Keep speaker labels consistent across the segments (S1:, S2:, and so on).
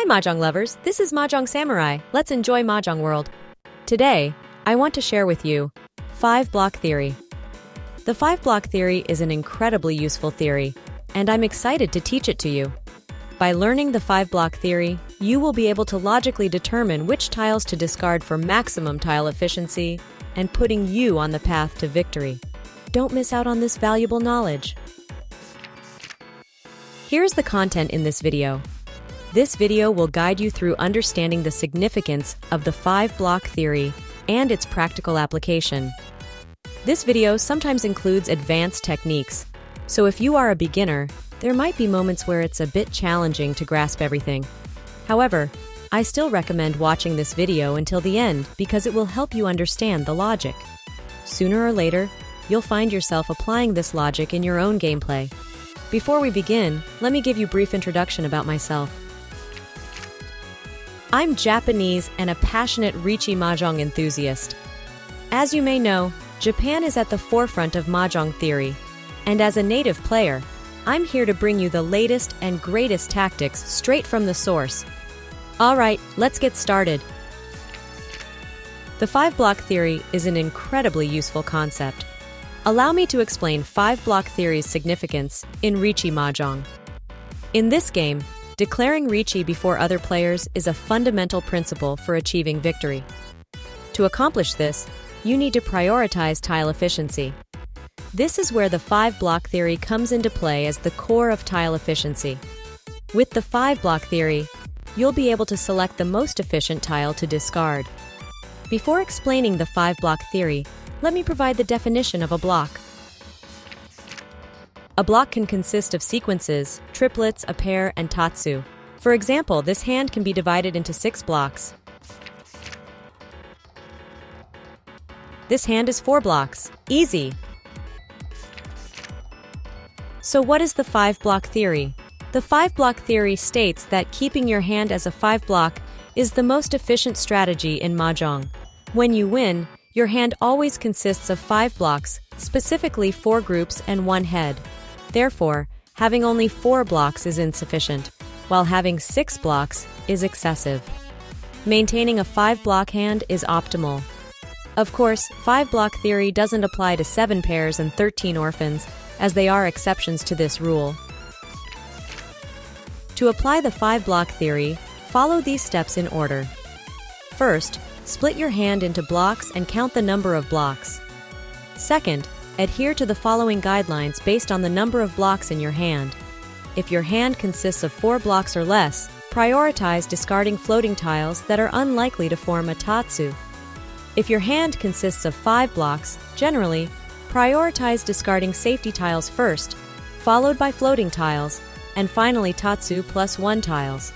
S1: Hi Mahjong lovers, this is Mahjong Samurai. Let's enjoy Mahjong World. Today, I want to share with you 5-block theory. The 5-block theory is an incredibly useful theory, and I'm excited to teach it to you. By learning the 5-block theory, you will be able to logically determine which tiles to discard for maximum tile efficiency and putting you on the path to victory. Don't miss out on this valuable knowledge. Here's the content in this video. This video will guide you through understanding the significance of the 5-block theory and its practical application. This video sometimes includes advanced techniques, so if you are a beginner, there might be moments where it's a bit challenging to grasp everything. However, I still recommend watching this video until the end because it will help you understand the logic. Sooner or later, you'll find yourself applying this logic in your own gameplay. Before we begin, let me give you a brief introduction about myself. I'm Japanese and a passionate Riichi Mahjong enthusiast. As you may know, Japan is at the forefront of Mahjong theory, and as a native player, I'm here to bring you the latest and greatest tactics straight from the source. Alright, let's get started. The 5-block theory is an incredibly useful concept. Allow me to explain 5-block theory's significance in Riichi Mahjong. In this game, declaring Riichi before other players is a fundamental principle for achieving victory. To accomplish this, you need to prioritize tile efficiency. This is where the 5-block theory comes into play as the core of tile efficiency. With the 5-block theory, you'll be able to select the most efficient tile to discard. Before explaining the 5-block theory, let me provide the definition of a block. A block can consist of sequences, triplets, a pair, and Taatsu. For example, this hand can be divided into 6 blocks. This hand is 4 blocks. Easy! So what is the 5-block theory? The 5-block theory states that keeping your hand as a 5-block is the most efficient strategy in Mahjong. When you win, your hand always consists of 5 blocks, specifically 4 groups and 1 head. Therefore, having only 4 blocks is insufficient, while having 6 blocks is excessive. Maintaining a 5-block hand is optimal. Of course, 5-block theory doesn't apply to 7 pairs and 13 orphans, as they are exceptions to this rule. To apply the 5-block theory, follow these steps in order. First, split your hand into blocks and count the number of blocks. Second, adhere to the following guidelines based on the number of blocks in your hand. If your hand consists of 4 blocks or less, prioritize discarding floating tiles that are unlikely to form a Taatsu. If your hand consists of 5 blocks, generally, prioritize discarding safety tiles first, followed by floating tiles, and finally Taatsu plus 1 tiles.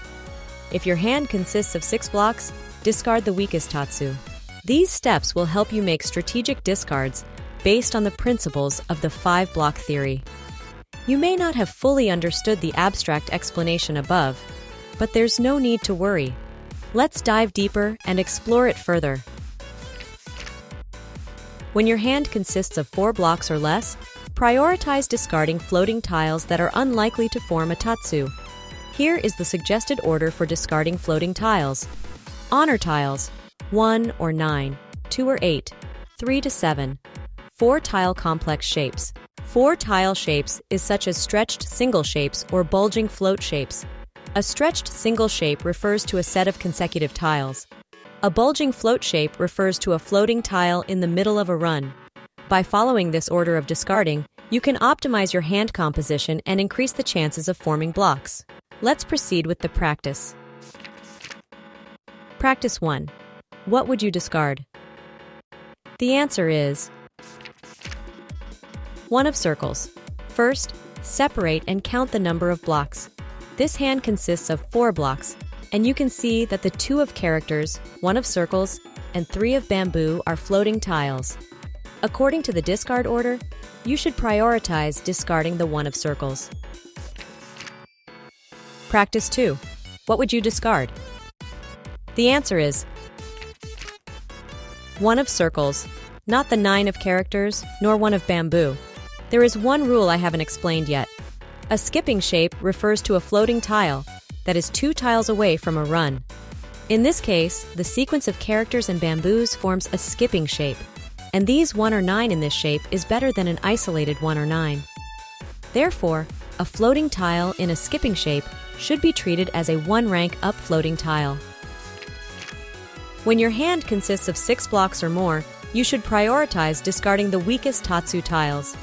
S1: If your hand consists of 6 blocks, discard the weakest Taatsu. These steps will help you make strategic discards based on the principles of the 5-block theory. You may not have fully understood the abstract explanation above, but there's no need to worry. Let's dive deeper and explore it further. When your hand consists of 4 blocks or less, prioritize discarding floating tiles that are unlikely to form a Taatsu. Here is the suggested order for discarding floating tiles. Honor tiles, 1 or 9, 2 or 8, 3 to 7. 4 tile complex shapes. 4 tile shapes is such as stretched single shapes or bulging float shapes. A stretched single shape refers to a set of consecutive tiles. A bulging float shape refers to a floating tile in the middle of a run. By following this order of discarding, you can optimize your hand composition and increase the chances of forming blocks. Let's proceed with the practice. Practice 1. What would you discard? The answer is 1 of circles. First, separate and count the number of blocks. This hand consists of 4 blocks, and you can see that the 2 of characters, 1 of circles, and 3 of bamboo are floating tiles. According to the discard order, you should prioritize discarding the 1 of circles. Practice 2. What would you discard? The answer is 1 of circles, not the 9 of characters, nor 1 of bamboo. There is one rule I haven't explained yet. A skipping shape refers to a floating tile, that is 2 tiles away from a run. In this case, the sequence of characters and bamboos forms a skipping shape, and these 1 or 9 in this shape is better than an isolated 1 or 9. Therefore, a floating tile in a skipping shape should be treated as a 1 rank up floating tile. When your hand consists of 6 blocks or more, you should prioritize discarding the weakest Taatsu tiles.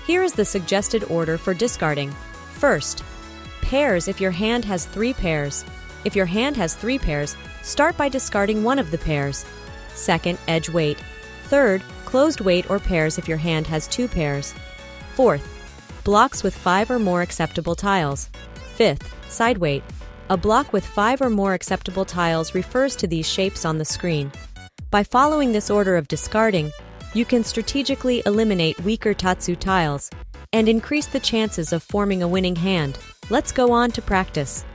S1: Here is the suggested order for discarding. First, pairs if your hand has 3 pairs. If your hand has 3 pairs, start by discarding one of the pairs. Second, edge weight. Third, closed weight or pairs if your hand has 2 pairs. Fourth, blocks with 5 or more acceptable tiles. Fifth, side weight. A block with 5 or more acceptable tiles refers to these shapes on the screen. By following this order of discarding, you can strategically eliminate weaker Taatsu tiles and increase the chances of forming a winning hand. Let's go on to practice.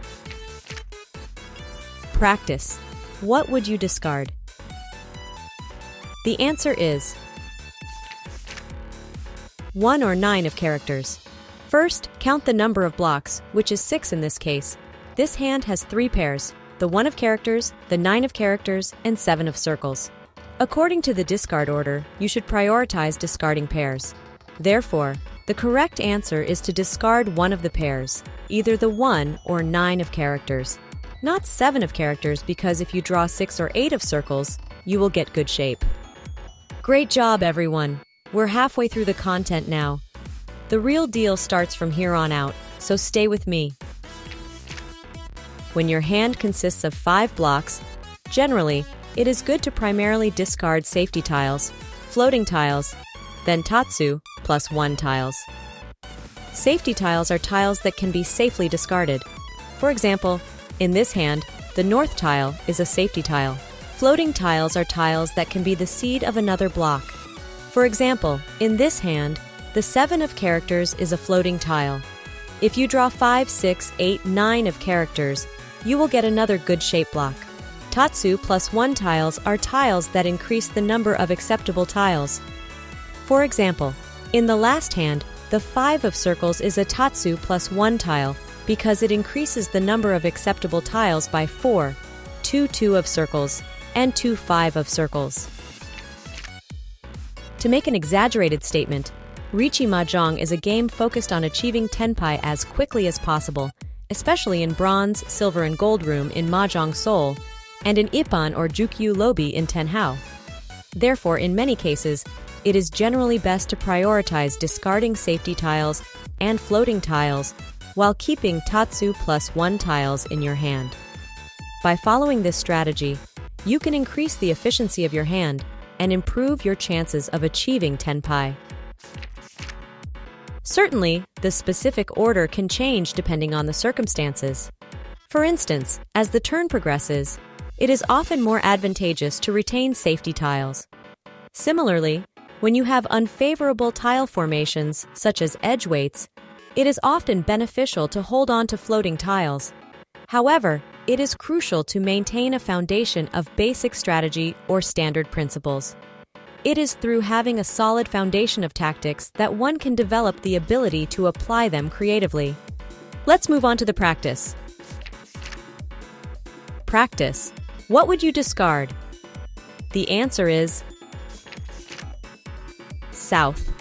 S1: Practice. What would you discard? The answer is 1 or 9 of characters. First, count the number of blocks, which is 6 in this case. This hand has 3 pairs, the 1 of characters, the 9 of characters, and 7 of circles. According to the discard order, you should prioritize discarding pairs. Therefore, the correct answer is to discard 1 of the pairs, either the 1 or 9 of characters. Not 7 of characters, because if you draw 6 or 8 of circles, you will get good shape. Great job, everyone! We're halfway through the content now. The real deal starts from here on out, so stay with me. When your hand consists of 5 blocks, generally, it is good to primarily discard safety tiles, floating tiles, then Taatsu plus 1 tiles. Safety tiles are tiles that can be safely discarded. For example, in this hand, the north tile is a safety tile. Floating tiles are tiles that can be the seed of another block. For example, in this hand, the 7 of characters is a floating tile. If you draw 5, 6, 8, 9 of characters, you will get another good shape block. Taatsu plus 1 tiles are tiles that increase the number of acceptable tiles. For example, in the last hand, the 5 of circles is a Taatsu plus 1 tile because it increases the number of acceptable tiles by 4, 2 2 of circles, and 2 5 of circles. To make an exaggerated statement, Riichi Mahjong is a game focused on achieving tenpai as quickly as possible, especially in Bronze, Silver, and Gold Room in Mahjong Seoul, and in Ippan or Jukyu Lobby in Tenhou. Therefore, in many cases, it is generally best to prioritize discarding safety tiles and floating tiles while keeping Taatsu plus 1 tiles in your hand. By following this strategy, you can increase the efficiency of your hand and improve your chances of achieving tenpai. Certainly, the specific order can change depending on the circumstances. For instance, as the turn progresses, it is often more advantageous to retain safety tiles. Similarly, when you have unfavorable tile formations, such as edge weights, it is often beneficial to hold on to floating tiles. However, it is crucial to maintain a foundation of basic strategy or standard principles. It is through having a solid foundation of tactics that one can develop the ability to apply them creatively. Let's move on to the practice. Practice. What would you discard? The answer is south.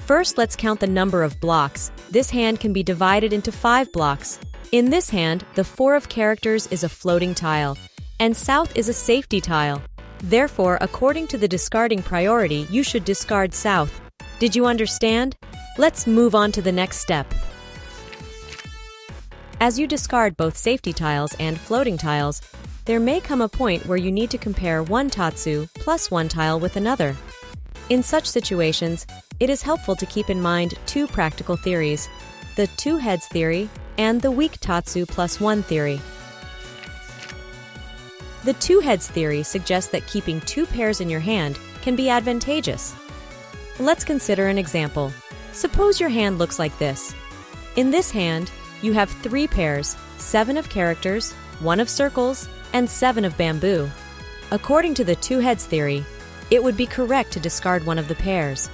S1: First, let's count the number of blocks. This hand can be divided into 5 blocks. In this hand, the 4 of characters is a floating tile, and south is a safety tile. Therefore, according to the discarding priority, you should discard south. Did you understand? Let's move on to the next step. As you discard both safety tiles and floating tiles, there may come a point where you need to compare one Taatsu plus 1 tile with another. In such situations, it is helpful to keep in mind 2 practical theories: the 2 heads theory and the weak Taatsu plus 1 theory. The 2 heads theory suggests that keeping 2 pairs in your hand can be advantageous. Let's consider an example. Suppose your hand looks like this. In this hand, you have 3 pairs, 7 of characters, 1 of circles, and 7 of bamboo. According to the 2 heads theory, it would be correct to discard one of the pairs.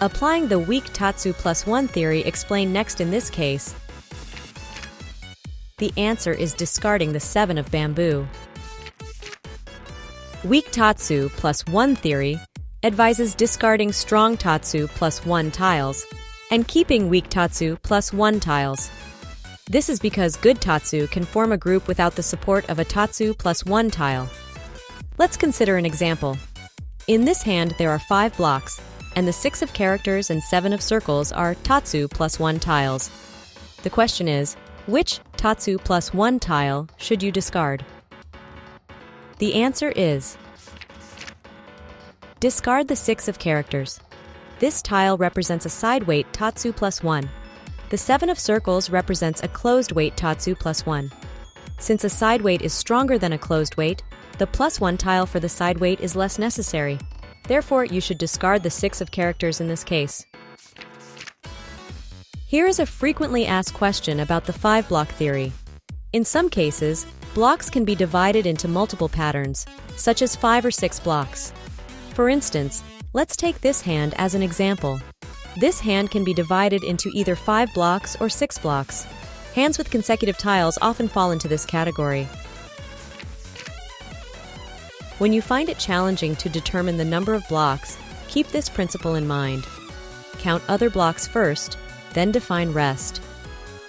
S1: Applying the weak Taatsu plus 1 theory explained next in this case, The answer is discarding the 7 of bamboo. Weak Taatsu plus 1 theory advises discarding strong Taatsu plus 1 tiles and keeping weak Taatsu plus 1 tiles. This is because good Taatsu can form a group without the support of a Taatsu plus 1 tile. Let's consider an example. In this hand, there are 5 blocks, and the 6 of characters and 7 of circles are Taatsu plus 1 tiles. The question is, which Taatsu plus 1 tile should you discard? The answer is discard the 6 of characters. This tile represents a side weight Taatsu plus 1. The 7 of circles represents a closed weight Taatsu plus 1. Since a side weight is stronger than a closed weight, the plus 1 tile for the side weight is less necessary. Therefore, you should discard the 6 of characters in this case. Here is a frequently asked question about the 5-block theory. In some cases, blocks can be divided into multiple patterns, such as 5 or 6 blocks. For instance, let's take this hand as an example. This hand can be divided into either 5 blocks or 6 blocks. Hands with consecutive tiles often fall into this category. When you find it challenging to determine the number of blocks, keep this principle in mind. Count other blocks first, then define rest.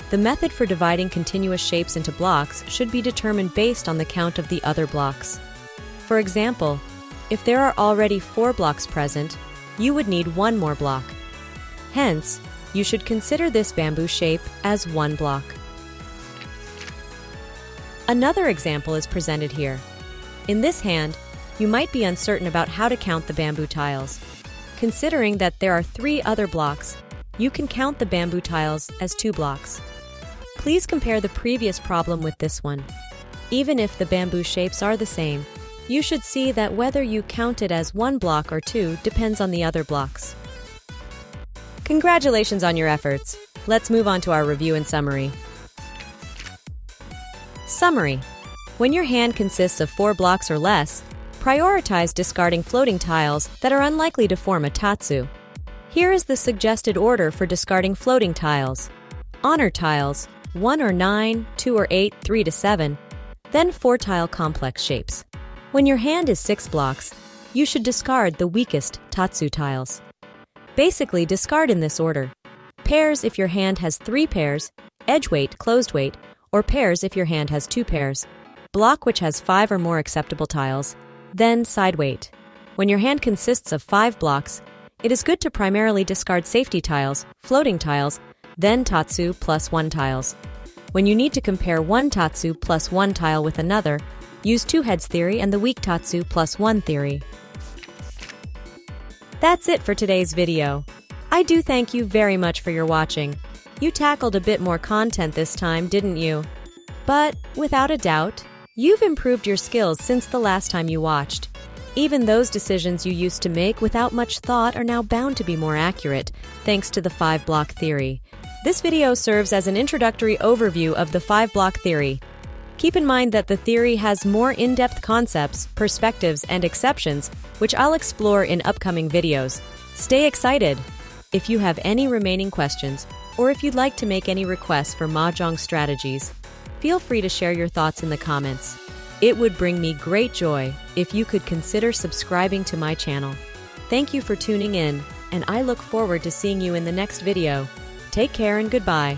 S1: The method for dividing continuous shapes into blocks should be determined based on the count of the other blocks. For example, if there are already 4 blocks present, you would need 1 more block. Hence, you should consider this bamboo shape as 1 block. Another example is presented here. In this hand, you might be uncertain about how to count the bamboo tiles. Considering that there are 3 other blocks, you can count the bamboo tiles as 2 blocks. Please compare the previous problem with this one. Even if the bamboo shapes are the same, you should see that whether you count it as 1 block or 2 depends on the other blocks. Congratulations on your efforts. Let's move on to our review and summary. Summary. When your hand consists of 4 blocks or less, prioritize discarding floating tiles that are unlikely to form a Taatsu. Here is the suggested order for discarding floating tiles. Honor tiles, 1 or 9, 2 or 8, 3 to 7, then 4-tile complex shapes. When your hand is 6 blocks, you should discard the weakest Taatsu tiles. Basically, discard in this order. Pairs if your hand has 3 pairs, edge weight, closed weight, or pairs if your hand has 2 pairs. Block which has 5 or more acceptable tiles, then side weight. When your hand consists of 5 blocks, it is good to primarily discard safety tiles, floating tiles, then Taatsu plus 1 tiles. When you need to compare one Taatsu plus 1 tile with another, use 2 heads theory and the weak Taatsu plus 1 theory. That's it for today's video. I do thank you very much for your watching. You tackled a bit more content this time, didn't you? But, without a doubt, you've improved your skills since the last time you watched. Even those decisions you used to make without much thought are now bound to be more accurate, thanks to the 5-block theory. This video serves as an introductory overview of the 5-block theory. Keep in mind that the theory has more in-depth concepts, perspectives, and exceptions, which I'll explore in upcoming videos. Stay excited! If you have any remaining questions, or if you'd like to make any requests for Mahjong strategies, feel free to share your thoughts in the comments. It would bring me great joy if you could consider subscribing to my channel. Thank you for tuning in, and I look forward to seeing you in the next video. Take care and goodbye.